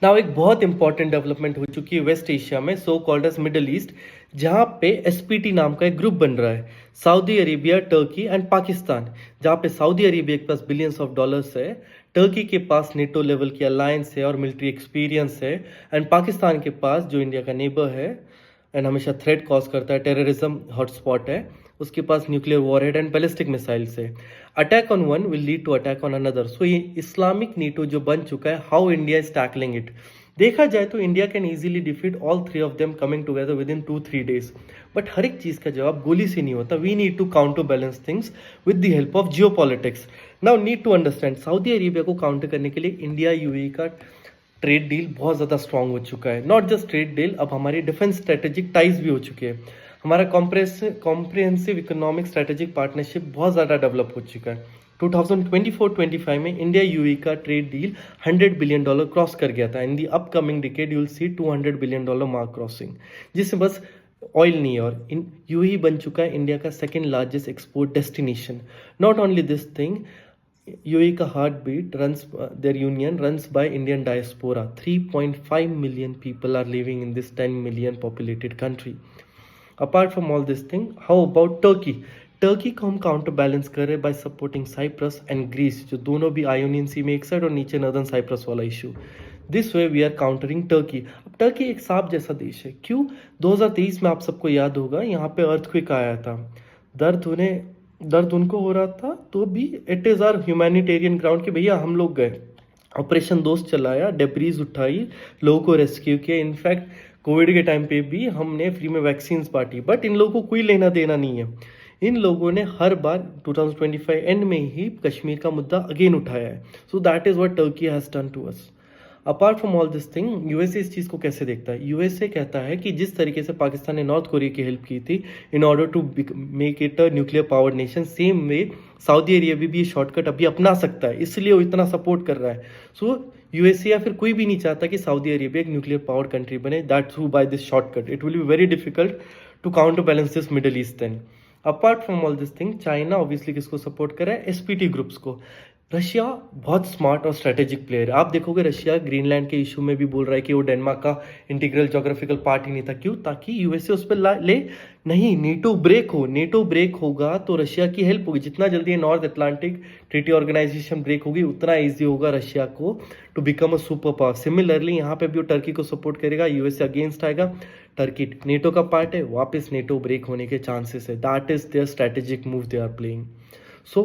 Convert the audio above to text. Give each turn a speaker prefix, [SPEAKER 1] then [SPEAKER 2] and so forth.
[SPEAKER 1] Now एक बहुत important development हो चुकी है वेस्ट एशिया में, so called as Middle East, जहाँ पे एसपीटी नाम का एक ग्रुप बन रहा है। Saudi Arabia, Turkey and Pakistan, जहाँ पे सऊदी अरेबिया के पास बिलियंस ऑफ डॉलर्स है, टर्की के पास नेटो लेवल की अलायंस है और मिलिट्री एक्सपीरियंस है, एंड पाकिस्तान के पास जो इंडिया का नेबर है एंड हमेशा थ्रेट कॉज करता है, टेररिज्म हॉटस्पॉट है, उसके पास nuclear warhead and ballistic missiles है। Attack on one will lead to attack on another. So ये इस्लामिक नीटो जो बन चुका है, how India is tackling it. देखा जाए तो India can easily defeat all three of them coming together within 2-3 days, but हर एक चीज का जवाब गोली से नहीं होता। We need to counter balance things with the help of Jio politics. Now need to understand, Saudi Arabia को काउंटर करने के लिए इंडिया यूएई का ट्रेड डील बहुत ज़्यादा स्ट्रांग हो चुका है। नॉट जस्ट ट्रेड डील, अब हमारी डिफेंस स्ट्रेटेजिक टाइज भी हो चुके हैं। हमारा कॉम्प्रिहेंसिव इकोनॉमिक स्ट्रेटेजिक पार्टनरशिप बहुत ज़्यादा डेवलप हो चुका है। 2024-25 में इंडिया यूएई का ट्रेड डील $100 बिलियन क्रॉस कर गया था। In the upcoming decade you will see $200 billion mark crossing, जिससे बस ऑयल नहीं है, और इन यूएई बन चुका है इंडिया का second largest export destination. Not only this thing, UAE का heart beat runs their union runs by Indian diaspora. 3.5 million people are living in this 10 million populated country. Apart from all this thing, how about Turkey? Turkey को हम counter balance कर रहे हैं by supporting Cyprus and Greece, जो दोनों भी Ionian सी में एक साइड और नीचे नर्दर्न साइप्रस वाला issue. This way we are countering Turkey. अब टर्की एक सांप जैसा देश है। क्यों? 2023 में आप सबको याद होगा यहाँ पे अर्थक्वेक आया था। दर्द उनको हो रहा था, तो भी it is our humanitarian ground कि भैया हम लोग गए, ऑपरेशन दोस्त चलाया, डेब्रीज उठाई, लोगों को रेस्क्यू किया। इनफैक्ट कोविड के टाइम पे भी हमने फ्री में वैक्सीन बांटी, बट इन लोगों को कोई लेना देना नहीं है। इन लोगों ने हर बार 2025 एंड में ही कश्मीर का मुद्दा अगेन उठाया है। So that is what Turkey has done to us. Apart from all this thing, USA इस चीज़ को कैसे देखता है? यूएसए कहता है कि जिस तरीके से पाकिस्तान ने नॉर्थ कोरिया की हेल्प की थी in order to make it a nuclear powered nation, same way Saudi Arabia भी ये शॉर्टकट अभी अपना सकता है, इसलिए वो इतना सपोर्ट कर रहा है। सो यूएसए या फिर कोई भी नहीं चाहता कि सऊदी अरेबिया एक न्यूक्लियर पावर कंट्री बने, that through by this shortcut it will be very difficult to counter balance this Middle East then. Apart from all this thing, China obviously किसको सपोर्ट कर रहा है? एसपीटी ग्रुप्स को। Russia बहुत smart और strategic player है। आप देखोगे रशिया ग्रीनलैंड के इशू में भी बोल रहा है कि वो डेनमार्क का इंटीग्रल जोग्राफिकल पार्ट ही नहीं था। क्यों? ताकि यूएसए उस पर ले नहीं, नेटो ब्रेक हो। नेटो ब्रेक होगा तो रशिया की हेल्प होगी। जितना जल्दी North Atlantic Treaty Organization break होगी, उतना ईजी होगा रशिया को to become a super power. Similarly यहाँ पे भी वो टर्की को सपोर्ट करेगा, यूएसए अगेंस्ट आएगा, टर्की नेटो का पार्ट है, वापस नेटो ब्रेक होने के चांसेस है। That is their strategic move they are playing. So